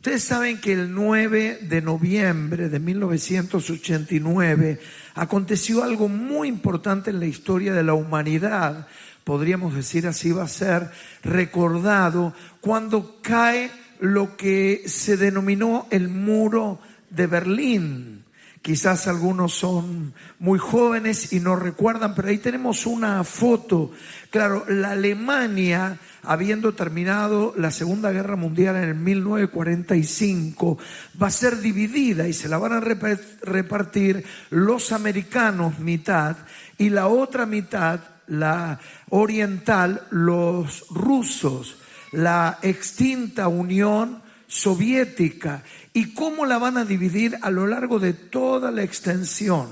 Ustedes saben que el 9 de noviembre de 1989 aconteció algo muy importante en la historia de la humanidad. Podríamos decir así, va a ser recordado cuando cae lo que se denominó el muro de Berlín. Quizás algunos son muy jóvenes y no recuerdan, pero ahí tenemos una foto. Claro, la Alemania, habiendo terminado la Segunda Guerra Mundial en el 1945, va a ser dividida y se la van a repartir los americanos mitad y la otra mitad, la oriental, los rusos, la extinta Unión Soviética. ¿Y cómo la van a dividir? A lo largo de toda la extensión.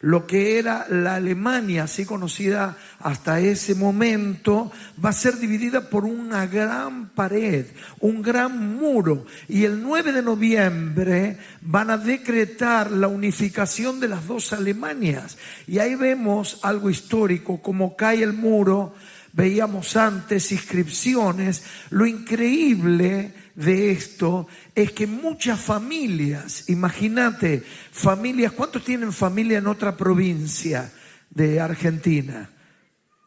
Lo que era la Alemania, así conocida hasta ese momento, va a ser dividida por una gran pared, un gran muro. Y el 9 de noviembre van a decretar la unificación de las dos Alemanias. Y ahí vemos algo histórico, como cae el muro. Veíamos antes inscripciones. Lo increíble de esto es que muchas familias, imagínate, familias, ¿cuántos tienen familia en otra provincia de Argentina?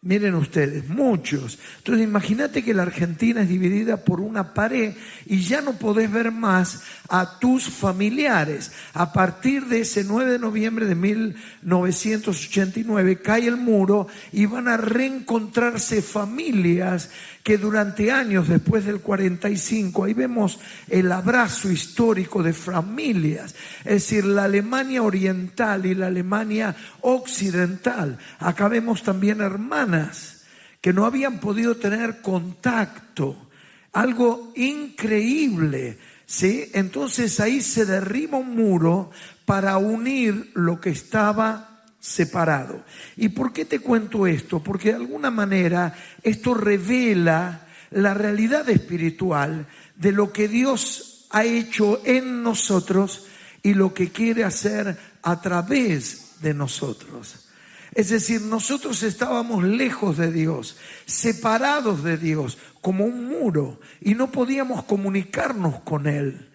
Miren ustedes, muchos. Entonces imagínate que la Argentina es dividida por una pared y ya no podés ver más a tus familiares. A partir de ese 9 de noviembre de 1989 cae el muro y van a reencontrarse familias que durante años después del 45, ahí vemos el abrazo histórico de familias, es decir, la Alemania oriental y la Alemania occidental. Acá vemos también hermanas que no habían podido tener contacto, algo increíble, ¿sí? Entonces ahí se derriba un muro para unir lo que estaba separado. ¿Y por qué te cuento esto? Porque de alguna manera esto revela la realidad espiritual de lo que Dios ha hecho en nosotros y lo que quiere hacer a través de nosotros. Es decir, nosotros estábamos lejos de Dios, separados de Dios, como un muro, y no podíamos comunicarnos con Él.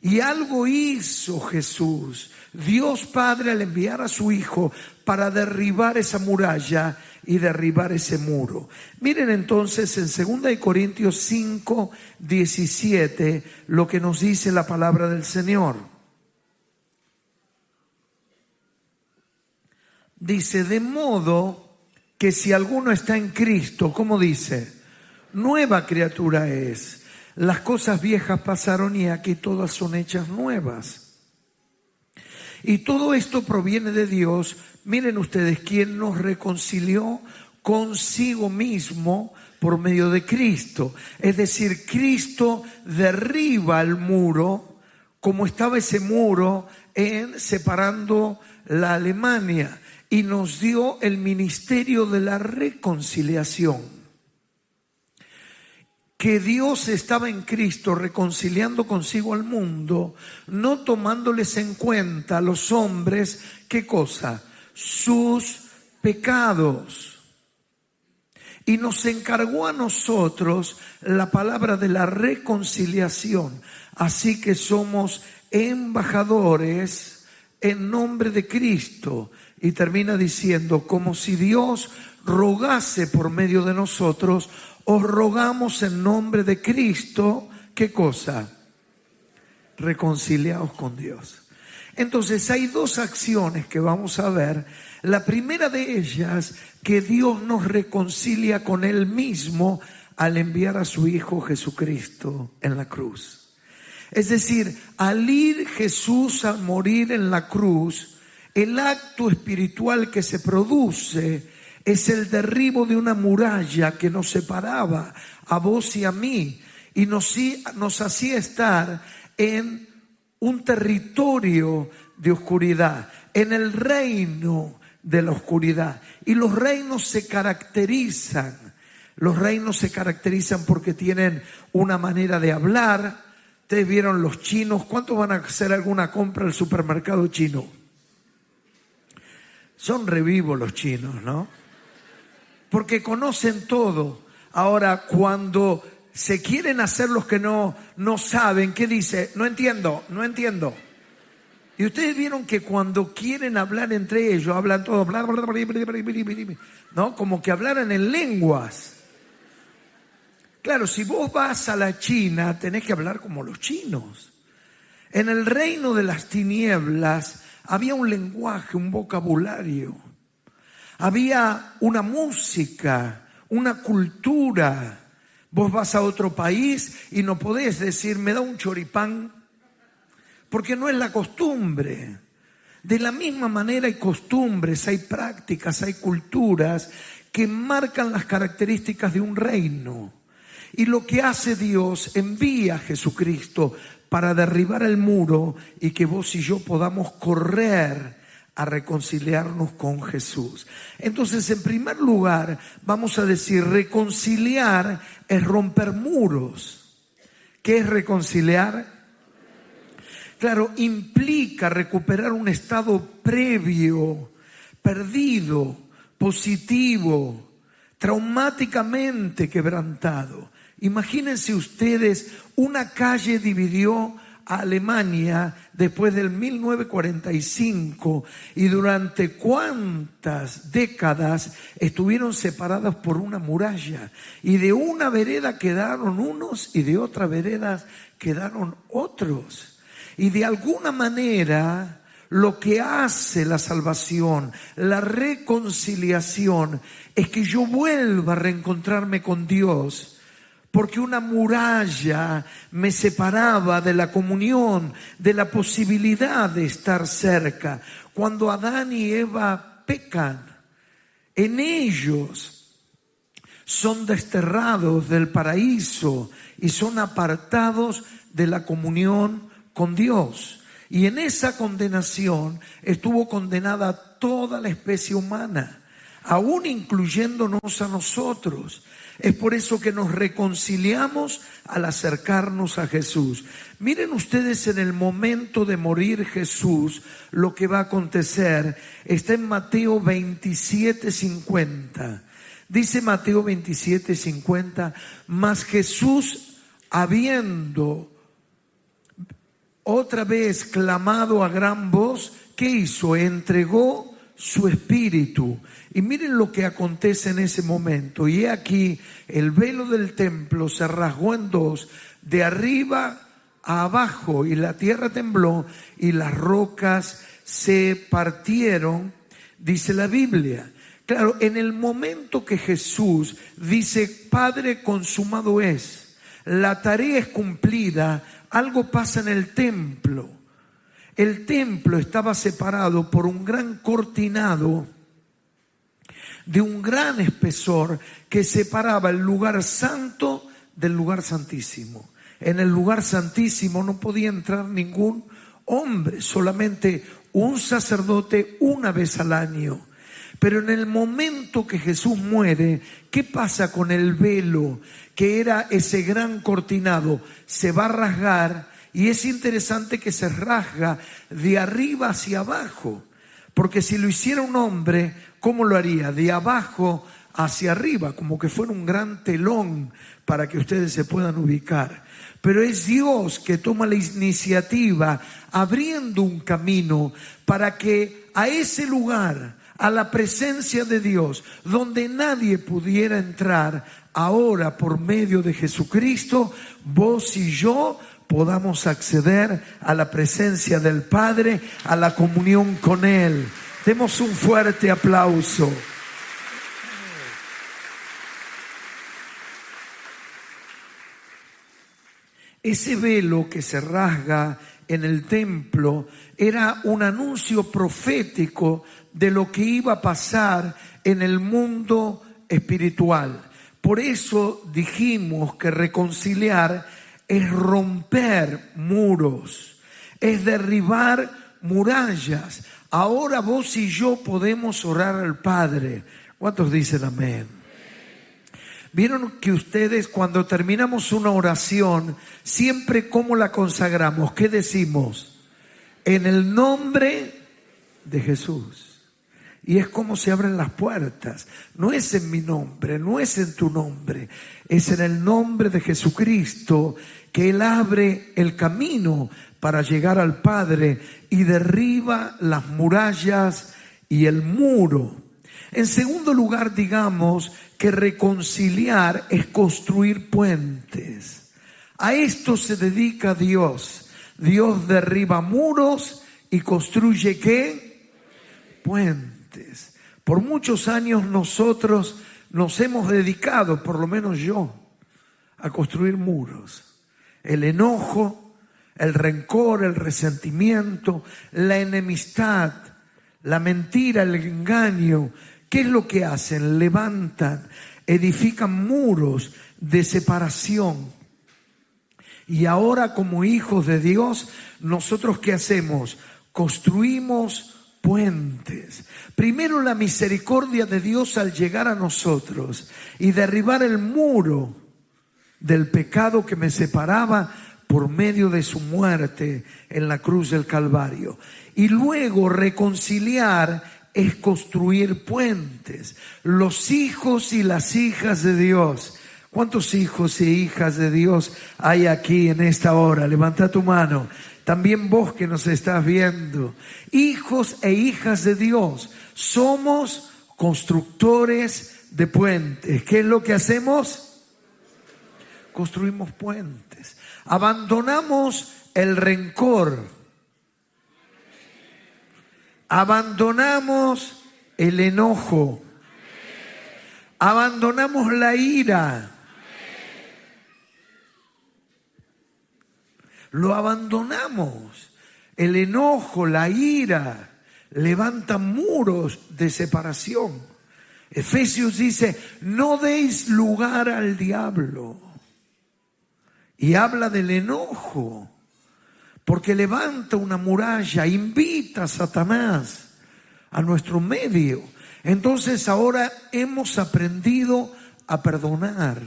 Y algo hizo Jesús, Dios Padre, al enviar a su Hijo para derribar esa muralla y derribar ese muro. Miren entonces en 2 Corintios 5, 17 lo que nos dice la palabra del Señor. Dice, de modo que si alguno está en Cristo, ¿cómo dice? Nueva criatura es. Las cosas viejas pasaron y aquí todas son hechas nuevas. Y todo esto proviene de Dios. Miren ustedes, quien nos reconcilió consigo mismo por medio de Cristo. Es decir, Cristo derriba el muro, como estaba ese muro separando la Alemania, y nos dio el ministerio de la reconciliación. Que Dios estaba en Cristo reconciliando consigo al mundo, no tomándoles en cuenta a los hombres, ¿qué cosa? Sus pecados. Y nos encargó a nosotros la palabra de la reconciliación. Así que somos embajadores en nombre de Cristo. Y termina diciendo, como si Dios rogase por medio de nosotros, os rogamos en nombre de Cristo, ¿qué cosa? Reconciliaos con Dios. Entonces hay dos acciones que vamos a ver. La primera de ellas, que Dios nos reconcilia con Él mismo al enviar a su Hijo Jesucristo en la cruz. Es decir, al ir Jesús a morir en la cruz, el acto espiritual que se produce es el derribo de una muralla que nos separaba a vos y a mí y nos hacía estar en un territorio de oscuridad, en el reino de la oscuridad. Y los reinos se caracterizan porque tienen una manera de hablar. Ustedes vieron los chinos. ¿Cuántos van a hacer alguna compra al supermercado chino? Son revivos los chinos, ¿no? Porque conocen todo. Ahora, cuando se quieren hacer los que no saben. ¿Qué dice? No entiendo. Y ustedes vieron que cuando quieren hablar entre ellos, hablan todos, ¿no? Como que hablaran en lenguas. Claro, si vos vas a la China, tenés que hablar como los chinos. En el reino de las tinieblas había un lenguaje, un vocabulario. Había una música, una cultura. Vos vas a otro país y no podés decir, me da un choripán, porque no es la costumbre. De la misma manera hay costumbres, hay prácticas, hay culturas que marcan las características de un reino. Y lo que hace Dios, envía a Jesucristo para derribar el muro y que vos y yo podamos correr a reconciliarnos con Jesús. Entonces, en primer lugar, vamos a decir, reconciliar es romper muros. ¿Qué es reconciliar? Claro, implica recuperar un estado previo, perdido, positivo, traumáticamente quebrantado. Imagínense ustedes, una calle dividió a Alemania después del 1945 y durante cuántas décadas estuvieron separadas por una muralla, y de una vereda quedaron unos y de otra vereda quedaron otros. Y de alguna manera lo que hace la salvación, la reconciliación, es que yo vuelva a reencontrarme con Dios. Porque una muralla me separaba de la comunión, de la posibilidad de estar cerca. Cuando Adán y Eva pecan, en ellos son desterrados del paraíso y son apartados de la comunión con Dios. Y en esa condenación estuvo condenada toda la especie humana, aún incluyéndonos a nosotros. Es por eso que nos reconciliamos al acercarnos a Jesús. Miren ustedes, en el momento de morir Jesús, lo que va a acontecer. Está en Mateo 27:50. Dice Mateo 27:50, mas Jesús, habiendo otra vez clamado a gran voz, ¿qué hizo? Entregó su espíritu. Y miren lo que acontece en ese momento. Y he aquí, el velo del templo se rasgó en dos, de arriba a abajo, y la tierra tembló y las rocas se partieron, dice la Biblia. Claro, en el momento que Jesús dice, Padre, consumado es, la tarea es cumplida, algo pasa en el templo. El templo estaba separado por un gran cortinado de un gran espesor que separaba el lugar santo del lugar santísimo. En el lugar santísimo no podía entrar ningún hombre, solamente un sacerdote una vez al año. Pero en el momento que Jesús muere, ¿qué pasa con el velo que era ese gran cortinado? Se va a rasgar, y es interesante que se rasga de arriba hacia abajo, porque si lo hiciera un hombre, ¿cómo lo haría? De abajo hacia arriba, como que fuera un gran telón para que ustedes se puedan ubicar. Pero es Dios que toma la iniciativa, abriendo un camino para que a ese lugar, a la presencia de Dios, donde nadie pudiera entrar, ahora por medio de Jesucristo, vos y yo podamos acceder a la presencia del Padre, a la comunión con Él. Demos un fuerte aplauso. Ese velo que se rasga en el templo era un anuncio profético de lo que iba a pasar en el mundo espiritual. Por eso dijimos que reconciliar es romper muros, es derribar murallas. Ahora vos y yo podemos orar al Padre. ¿Cuántos dicen amén? Vieron que ustedes, cuando terminamos una oración, siempre, ¿cómo la consagramos? ¿Qué decimos? En el nombre de Jesús. Y es como se abren las puertas. No es en mi nombre, no es en tu nombre. Es en el nombre de Jesucristo que Él abre el camino para llegar al Padre y derriba las murallas y el muro. En segundo lugar, digamos que reconciliar es construir puentes. A esto se dedica Dios. Dios derriba muros y construye ¿qué? Puentes. Por muchos años nosotros nos hemos dedicado, por lo menos yo, a construir muros. El enojo, el rencor, el resentimiento, la enemistad, la mentira, el engaño. ¿Qué es lo que hacen? Levantan, edifican muros de separación. Y ahora, como hijos de Dios, ¿nosotros qué hacemos? Construimos puentes. Primero, la misericordia de Dios al llegar a nosotros y derribar el muro del pecado que me separaba por medio de su muerte en la cruz del Calvario. Y luego reconciliar es construir puentes. Los hijos y las hijas de Dios. ¿Cuántos hijos y hijas de Dios hay aquí en esta hora? Levanta tu mano. También vos que nos estás viendo. Hijos e hijas de Dios. Somos constructores de puentes. ¿Qué es lo que hacemos? Construimos puentes. Abandonamos el rencor. Abandonamos el enojo. Abandonamos la ira. Lo abandonamos. El enojo, la ira, levantan muros de separación. Efesios dice, no deis lugar al diablo. Y habla del enojo, porque levanta una muralla, invita a Satanás a nuestro medio. Entonces ahora hemos aprendido a perdonar.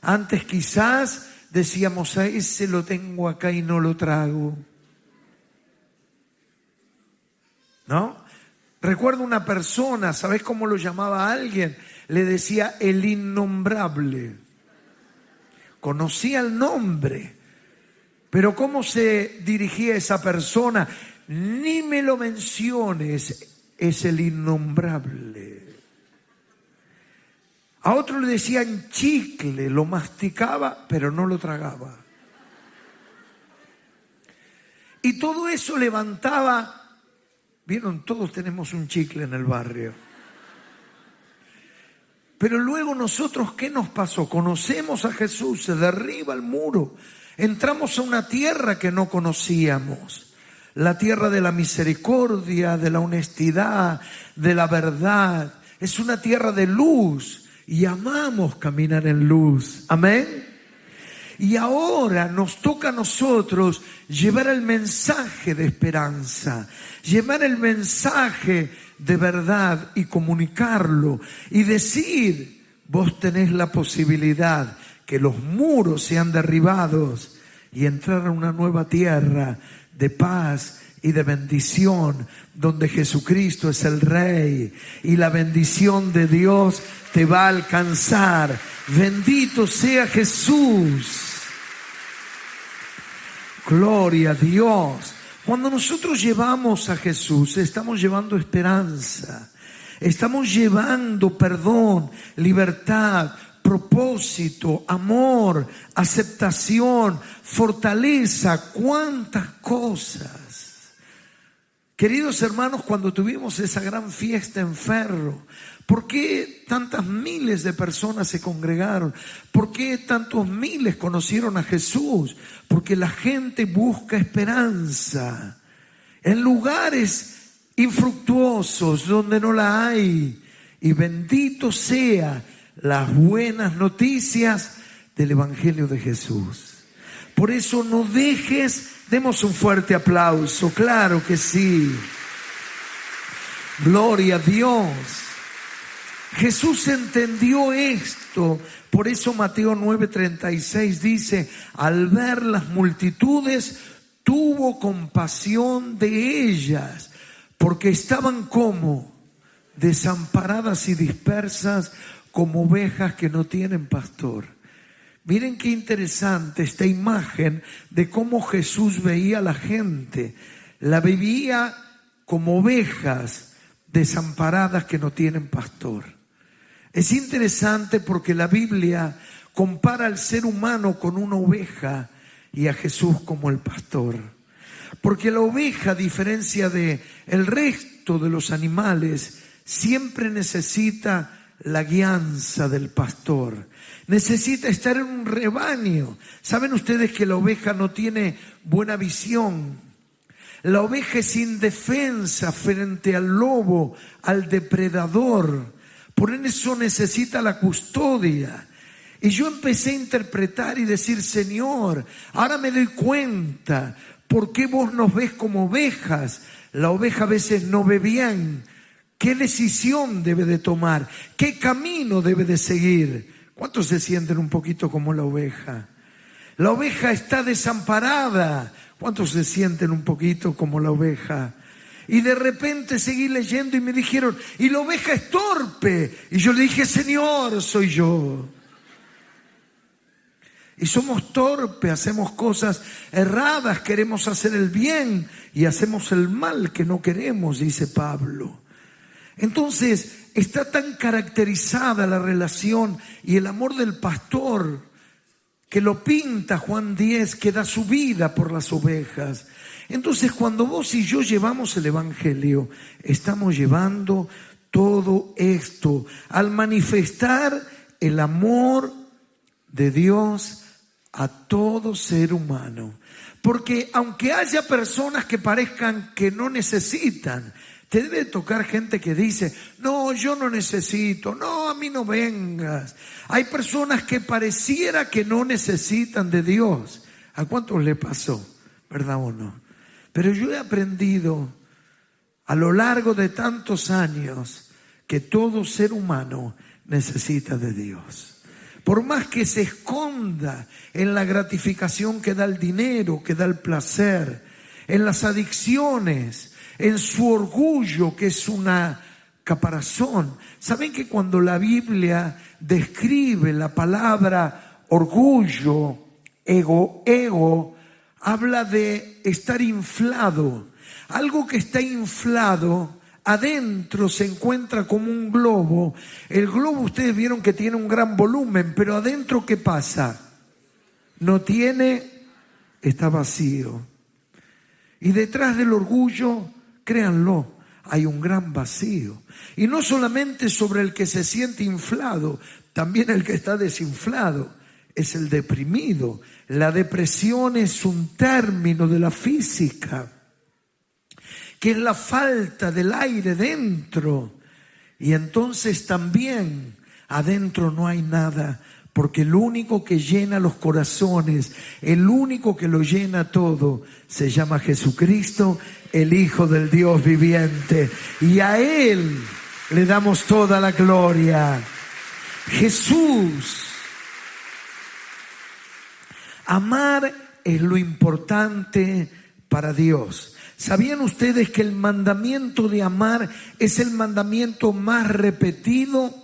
Antes quizás decíamos, a ese lo tengo acá y no lo trago. ¿No? Recuerdo una persona, ¿sabes cómo lo llamaba a alguien? Le decía el innombrable. Conocía el nombre, pero ¿cómo se dirigía esa persona? Ni me lo menciones, es el innombrable. A otro le decían chicle, lo masticaba, pero no lo tragaba. Y todo eso levantaba, vieron, todos tenemos un chicle en el barrio. Pero luego nosotros, ¿qué nos pasó? Conocemos a Jesús, se derriba el muro. Entramos a una tierra que no conocíamos. La tierra de la misericordia, de la honestidad, de la verdad. Es una tierra de luz y amamos caminar en luz. Amén. Y ahora nos toca a nosotros llevar el mensaje de esperanza, llevar el mensaje de verdad y comunicarlo y decir, vos tenés la posibilidad que los muros sean derribados y entrar a una nueva tierra de paz y de bendición, donde Jesucristo es el Rey y la bendición de Dios te va a alcanzar. Bendito sea Jesús. Gloria a Dios. Cuando nosotros llevamos a Jesús, estamos llevando esperanza, estamos llevando perdón, libertad, propósito, amor, aceptación, fortaleza, cuántas cosas. Queridos hermanos, cuando tuvimos esa gran fiesta en Ferro, ¿por qué tantas miles de personas se congregaron? ¿Por qué tantos miles conocieron a Jesús? Porque la gente busca esperanza en lugares infructuosos donde no la hay. Y bendito sea las buenas noticias del Evangelio de Jesús. Por eso no dejes, demos un fuerte aplauso, claro que sí. Gloria a Dios. Jesús entendió esto, por eso Mateo 9:36 dice, al ver las multitudes, tuvo compasión de ellas, porque estaban como desamparadas y dispersas como ovejas que no tienen pastor. Miren qué interesante esta imagen de cómo Jesús veía a la gente. La veía como ovejas desamparadas que no tienen pastor. Es interesante porque la Biblia compara al ser humano con una oveja y a Jesús como el pastor. Porque la oveja, a diferencia de el resto de los animales, siempre necesita la guianza del pastor. Necesita estar en un rebaño. ¿Saben ustedes que la oveja no tiene buena visión? La oveja es indefensa frente al lobo, al depredador. Por eso necesita la custodia. Y yo empecé a interpretar y decir, Señor, ahora me doy cuenta, ¿por qué vos nos ves como ovejas? La oveja a veces no ve bien. ¿Qué decisión debe de tomar? ¿Qué camino debe de seguir? ¿Cuántos se sienten un poquito como la oveja? La oveja está desamparada. ¿Cuántos se sienten un poquito como la oveja? Y de repente seguí leyendo y me dijeron, y la oveja es torpe. Y yo le dije, Señor, soy yo. Y somos torpes, hacemos cosas erradas, queremos hacer el bien y hacemos el mal que no queremos, dice Pablo. Entonces, está tan caracterizada la relación y el amor del pastor que lo pinta Juan 10, que da su vida por las ovejas. Entonces, cuando vos y yo llevamos el Evangelio, estamos llevando todo esto al manifestar el amor de Dios a todo ser humano. Porque aunque haya personas que parezcan que no necesitan, te debe tocar gente que dice, no, yo no necesito, no, a mí no vengas. Hay personas que pareciera que no necesitan de Dios. ¿A cuántos le pasó? ¿Verdad o no? Pero yo he aprendido a lo largo de tantos años que todo ser humano necesita de Dios. Por más que se esconda en la gratificación que da el dinero, que da el placer, en las adicciones, en su orgullo, que es una caparazón. ¿Saben que cuando la Biblia describe la palabra orgullo, ego, habla de estar inflado? Algo que está inflado, adentro se encuentra como un globo. El globo, ustedes vieron que tiene un gran volumen, pero adentro, ¿qué pasa? No tiene, está vacío. Y detrás del orgullo, créanlo, hay un gran vacío. Y no solamente sobre el que se siente inflado, también el que está desinflado es el deprimido. La depresión es un término de la física, que es la falta del aire dentro. Y entonces también adentro no hay nada, porque el único que llena los corazones, el único que lo llena todo, se llama Jesucristo, el Hijo del Dios viviente. Y a Él le damos toda la gloria. Jesús. Amar es lo importante para Dios. ¿Sabían ustedes que el mandamiento de amar es el mandamiento más repetido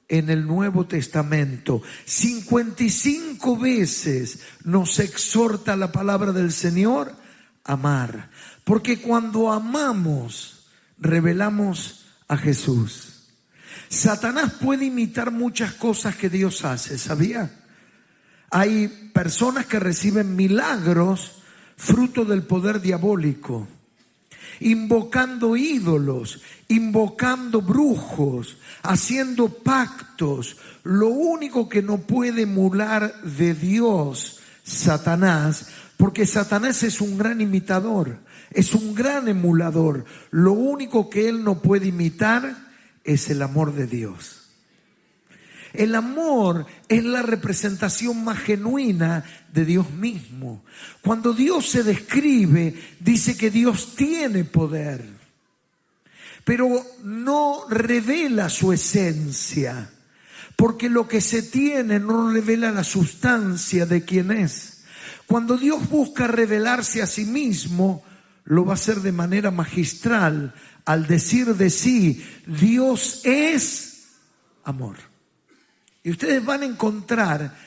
en el Nuevo Testamento? 55 veces nos exhorta la palabra del Señor a amar. Porque cuando amamos, revelamos a Jesús. Satanás puede imitar muchas cosas que Dios hace, ¿sabía? Hay personas que reciben milagros fruto del poder diabólico, invocando ídolos, invocando brujos, haciendo pactos. Lo único que no puede emular de Dios, Satanás, porque Satanás es un gran imitador, es un gran emulador. Lo único que él no puede imitar es el amor de Dios. El amor es la representación más genuina de Dios mismo. Cuando Dios se describe, dice que Dios tiene poder, pero no revela su esencia, porque lo que se tiene no revela la sustancia de quién es. Cuando Dios busca revelarse a sí mismo, lo va a hacer de manera magistral al decir de sí, Dios es amor. Y ustedes van a encontrar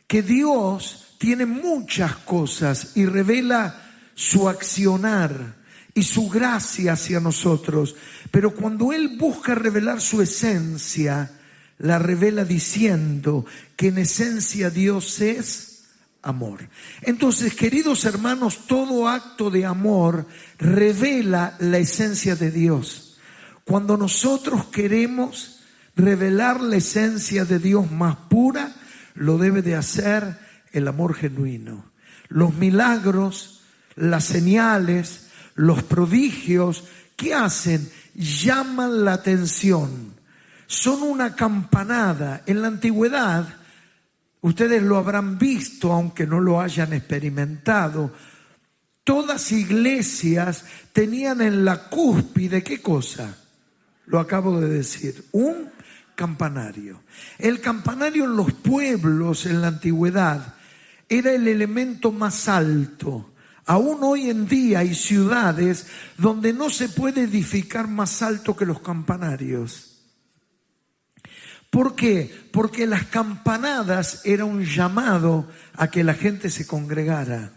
que Dios tiene muchas cosas y revela su accionar y su gracia hacia nosotros. Pero cuando Él busca revelar su esencia, la revela diciendo que en esencia Dios es amor. Entonces, queridos hermanos, todo acto de amor revela la esencia de Dios. Cuando nosotros queremos revelar la esencia de Dios más pura, lo debe de hacer el amor genuino. Los milagros, las señales, los prodigios, ¿qué hacen? Llaman la atención. Son una campanada. En la antigüedad, ustedes lo habrán visto, aunque no lo hayan experimentado. Todas iglesias tenían en la cúspide, ¿qué cosa? Lo acabo de decir, un campanario. El campanario en los pueblos en la antigüedad era el elemento más alto. Aún hoy en día hay ciudades donde no se puede edificar más alto que los campanarios. ¿Por qué? Porque las campanadas era un llamado a que la gente se congregara.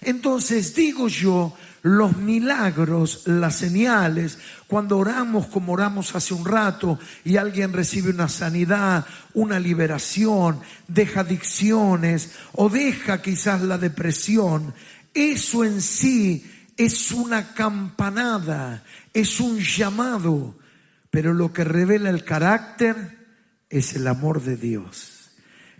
Entonces digo yo, los milagros, las señales, cuando oramos como oramos hace un rato y alguien recibe una sanidad, una liberación, deja adicciones o deja quizás la depresión, eso en sí es una campanada, es un llamado, pero lo que revela el carácter es el amor de Dios.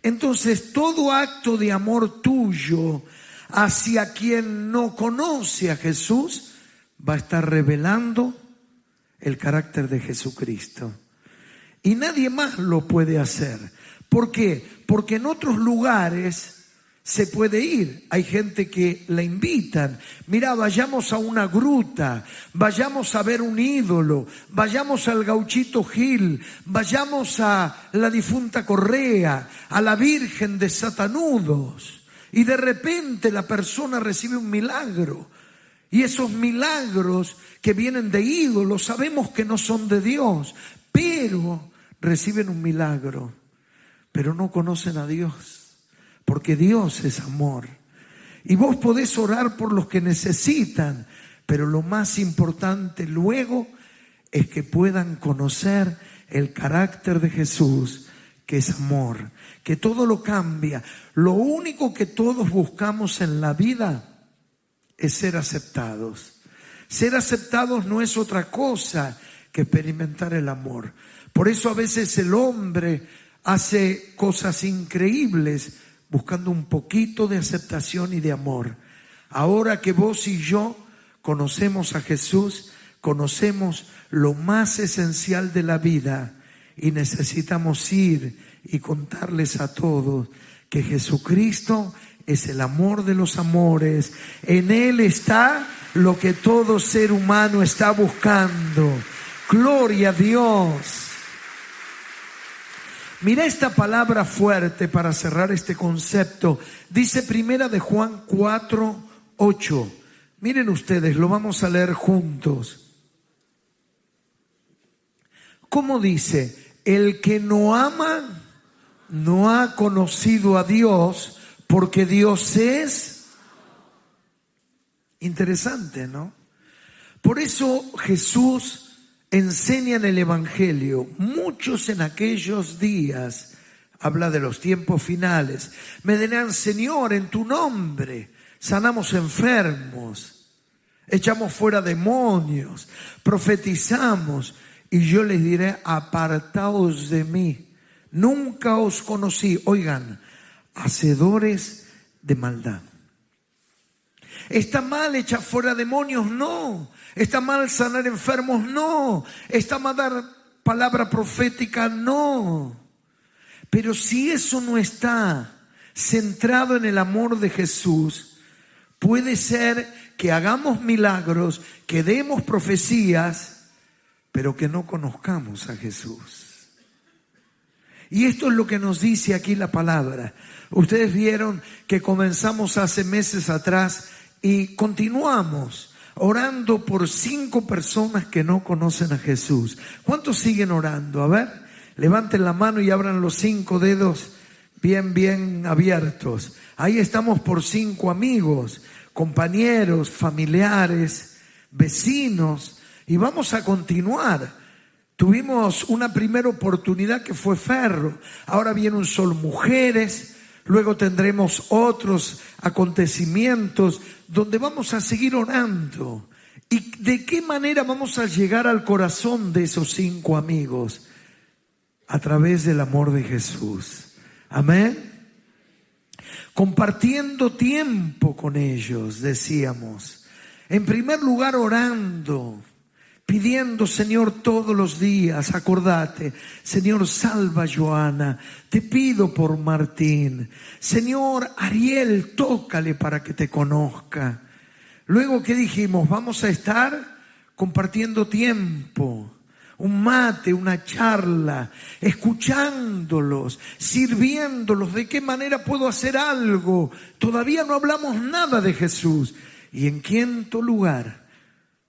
Entonces todo acto de amor tuyo hacia quien no conoce a Jesús va a estar revelando el carácter de Jesucristo. Y nadie más lo puede hacer. ¿Por qué? Porque en otros lugares se puede ir. Hay gente que la invitan. Mira, vayamos a una gruta, vayamos a ver un ídolo, vayamos al Gauchito Gil, vayamos a la difunta Correa, a la Virgen de Satanudos. Y de repente la persona recibe un milagro. Y esos milagros que vienen de ídolos sabemos que no son de Dios, pero reciben un milagro, pero no conocen a Dios, porque Dios es amor. Y vos podés orar por los que necesitan, pero lo más importante luego es que puedan conocer el carácter de Jesús, que es amor, que todo lo cambia. Lo único que todos buscamos en la vida es ser aceptados. Ser aceptados no es otra cosa que experimentar el amor. Por eso a veces el hombre hace cosas increíbles buscando un poquito de aceptación y de amor. Ahora que vos y yo conocemos a Jesús, conocemos lo más esencial de la vida y necesitamos ir y contarles a todos que Jesucristo es el amor de los amores. En Él está lo que todo ser humano está buscando. Gloria a Dios. Mira esta palabra fuerte para cerrar este concepto. Dice Primera de Juan 4:8. Miren ustedes, lo vamos a leer juntos. ¿Cómo dice? El que no ama no ha conocido a Dios, porque Dios es interesante, ¿no? Por eso Jesús enseña en el Evangelio, muchos en aquellos días, habla de los tiempos finales, me dirán, Señor, en tu nombre sanamos enfermos, echamos fuera demonios, profetizamos, y yo les diré, apartaos de mí, nunca os conocí. Oigan, hacedores de maldad. ¿Está mal echar fuera demonios? No. ¿Está mal sanar enfermos? No. ¿Está mal dar palabra profética? No. Pero si eso no está centrado en el amor de Jesús, puede ser que hagamos milagros, que demos profecías, pero que no conozcamos a Jesús. Y esto es lo que nos dice aquí la palabra. Ustedes vieron que comenzamos hace meses atrás y continuamos. orando por 5 personas que no conocen a Jesús. ¿Cuántos siguen orando? A ver, levanten la mano y abran los 5 dedos bien abiertos. Ahí estamos por 5 amigos, compañeros, familiares, vecinos, y vamos a continuar. Tuvimos una primera oportunidad que fue Ferro, ahora viene un Sol Mujeres, luego tendremos otros acontecimientos donde vamos a seguir orando. ¿Y de qué manera vamos a llegar al corazón de esos 5 amigos? A través del amor de Jesús. Amén. Compartiendo tiempo con ellos, decíamos. En primer lugar, orando, pidiendo, Señor, todos los días, acordate, Señor, salva a Joana, te pido por Martín, Señor, Ariel, tócale para que te conozca. Luego, ¿qué dijimos? Vamos a estar compartiendo tiempo, un mate, una charla, escuchándolos, sirviéndolos. ¿De qué manera puedo hacer algo? Todavía no hablamos nada de Jesús. Y en quinto lugar,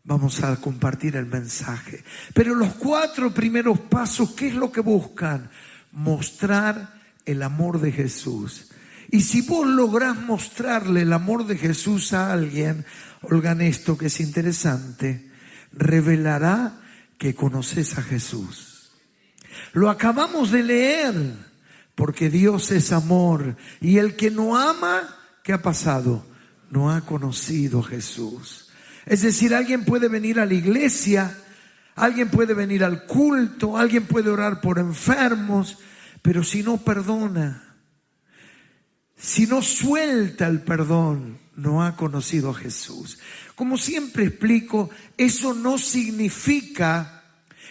vamos a compartir el mensaje. Pero los 4 primeros pasos, ¿qué es lo que buscan? Mostrar el amor de Jesús. Y si vos lográs mostrarle el amor de Jesús a alguien, oigan esto que es interesante, revelará que conoces a Jesús. Lo acabamos de leer, porque Dios es amor. Y el que no ama, ¿qué ha pasado? No ha conocido a Jesús. Es decir, alguien puede venir a la iglesia, alguien puede venir al culto, alguien puede orar por enfermos, pero si no perdona, si no suelta el perdón, no ha conocido a Jesús. Como siempre explico, eso no significa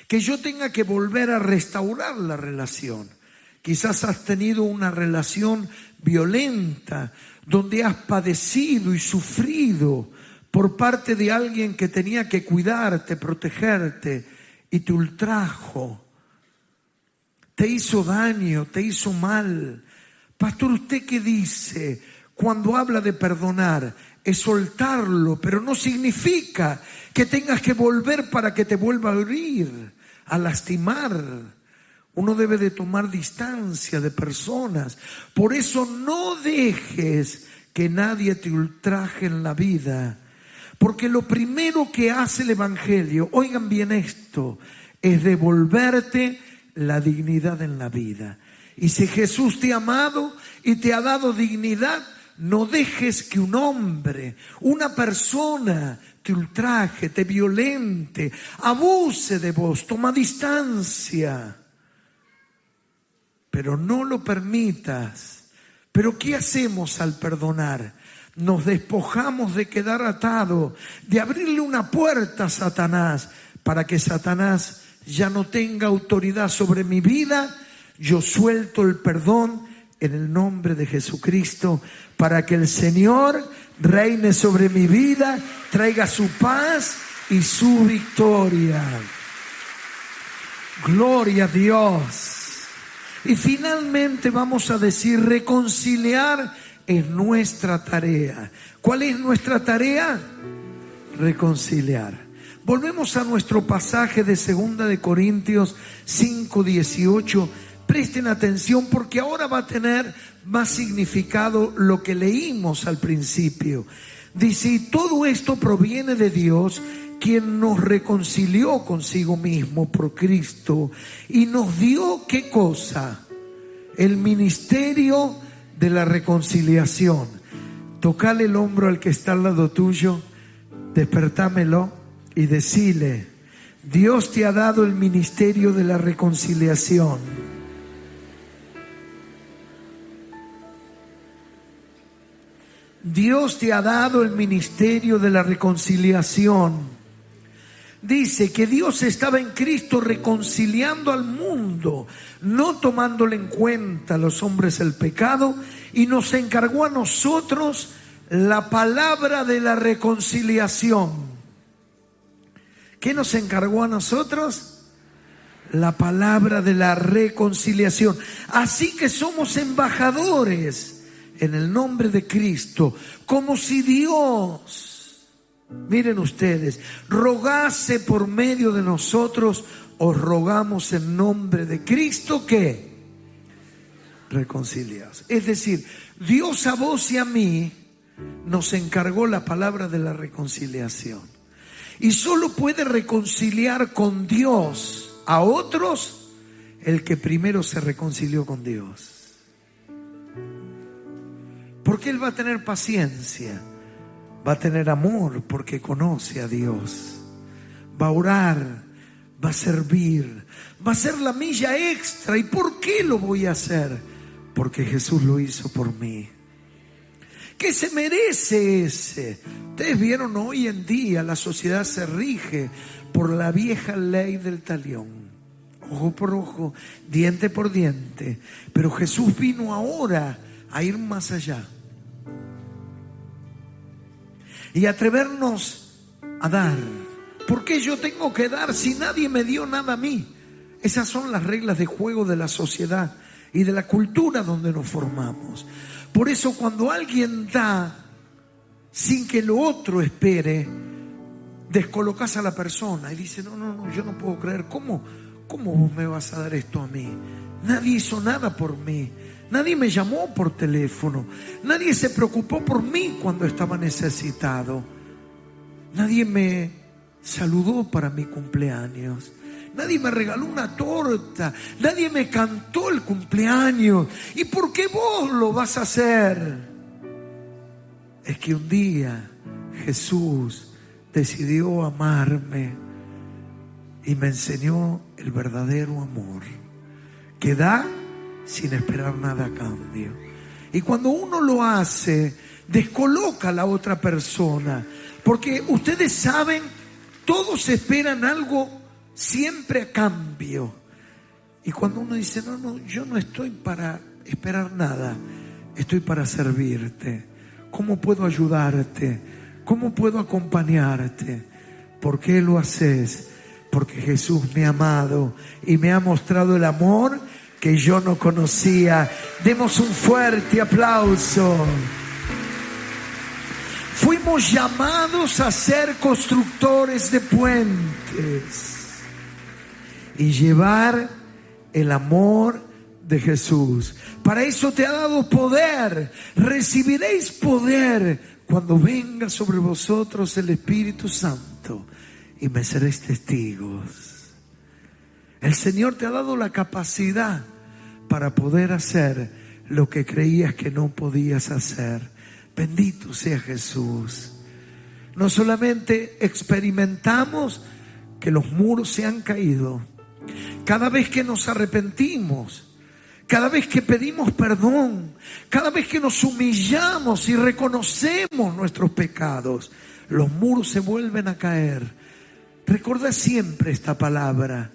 que yo tenga que volver a restaurar la relación. Quizás has tenido una relación violenta, donde has padecido y sufrido por parte de alguien que tenía que cuidarte, protegerte, y te ultrajo, te hizo daño, te hizo mal. Pastor, ¿usted qué dice cuando habla de perdonar? Es soltarlo, pero no significa que tengas que volver para que te vuelva a herir, a lastimar. Uno debe de tomar distancia de personas. Por eso no dejes que nadie te ultraje en la vida. Porque lo primero que hace el Evangelio, oigan bien esto, es devolverte la dignidad en la vida. Y si Jesús te ha amado y te ha dado dignidad, no dejes que un hombre, una persona te ultraje, te violente, abuse de vos, toma distancia. Pero no lo permitas. ¿Pero qué hacemos al perdonar? Nos despojamos de quedar atado, de abrirle una puerta a Satanás, para que Satanás ya no tenga autoridad sobre mi vida. Yo suelto el perdón en el nombre de Jesucristo, para que el Señor reine sobre mi vida, traiga su paz y su victoria. Gloria a Dios. Y finalmente vamos a decir, reconciliar es nuestra tarea. ¿Cuál es nuestra tarea? Reconciliar. Volvemos a nuestro pasaje de 2 de Corintios 5:18. Presten atención, porque ahora va a tener más significado lo que leímos al principio. Dice, y todo esto proviene de Dios, quien nos reconcilió consigo mismo por Cristo y nos dio, ¿qué cosa? El ministerio de la reconciliación. Tocale el hombro al que está al lado tuyo, despertámelo y decile, Dios te ha dado el ministerio de la reconciliación. Dios te ha dado el ministerio de la reconciliación. Dice que Dios estaba en Cristo reconciliando al mundo, no tomándole en cuenta a los hombres el pecado, y nos encargó a nosotros la palabra de la reconciliación. ¿Qué nos encargó a nosotros? La palabra de la reconciliación. Así que somos embajadores en el nombre de Cristo, como si Dios Miren ustedes, rogase por medio de nosotros, os rogamos en nombre de Cristo que reconciliaos. Es decir, Dios a vos y a mí nos encargó la palabra de la reconciliación. Y solo puede reconciliar con Dios a otros el que primero se reconcilió con Dios. Porque Él va a tener paciencia, va a tener amor porque conoce a Dios, va a orar, va a servir, va a hacer la milla extra. ¿Y por qué lo voy a hacer? Porque Jesús lo hizo por mí. ¿Qué se merece ese? Ustedes vieron, hoy en día la sociedad se rige por la vieja ley del talión, ojo por ojo, diente por diente. Pero Jesús vino ahora a ir más allá y atrevernos a dar. ¿Por qué yo tengo que dar si nadie me dio nada a mí? Esas son las reglas de juego de la sociedad y de la cultura donde nos formamos. Por eso cuando alguien da sin que lo otro espere, descolocas a la persona y dice, no, yo no puedo creer. ¿Cómo vos me vas a dar esto a mí? Nadie hizo nada por mí. Nadie me llamó por teléfono. Nadie se preocupó por mí cuando estaba necesitado. Nadie me saludó para mi cumpleaños. Nadie me regaló una torta. Nadie me cantó el cumpleaños. ¿Y por qué vos lo vas a hacer? Es que un día Jesús decidió amarme y me enseñó el verdadero amor, que da sin esperar nada a cambio. Y cuando uno lo hace, descoloca a la otra persona, porque ustedes saben, todos esperan algo siempre a cambio. Y cuando uno dice, no, yo no estoy para esperar nada, estoy para servirte. ¿Cómo puedo ayudarte? ¿Cómo puedo acompañarte? ¿Por qué lo haces? Porque Jesús me ha amado y me ha mostrado el amor que yo no conocía. Demos un fuerte aplauso. Fuimos llamados a ser constructores de puentes y llevar el amor de Jesús. Para eso te ha dado poder. Recibiréis poder cuando venga sobre vosotros el Espíritu Santo y me seréis testigos. El Señor te ha dado la capacidad para poder hacer lo que creías que no podías hacer. Bendito sea Jesús. No solamente experimentamos que los muros se han caído, cada vez que nos arrepentimos, cada vez que pedimos perdón, cada vez que nos humillamos y reconocemos nuestros pecados, los muros se vuelven a caer. Recuerda siempre esta palabra: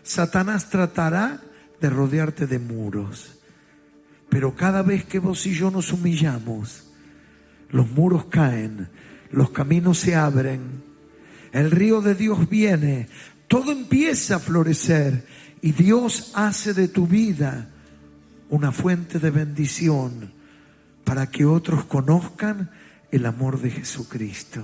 Satanás tratará de rodearte de muros, pero cada vez que vos y yo nos humillamos, los muros caen, los caminos se abren, el río de Dios viene, todo empieza a florecer y Dios hace de tu vida una fuente de bendición para que otros conozcan el amor de Jesucristo.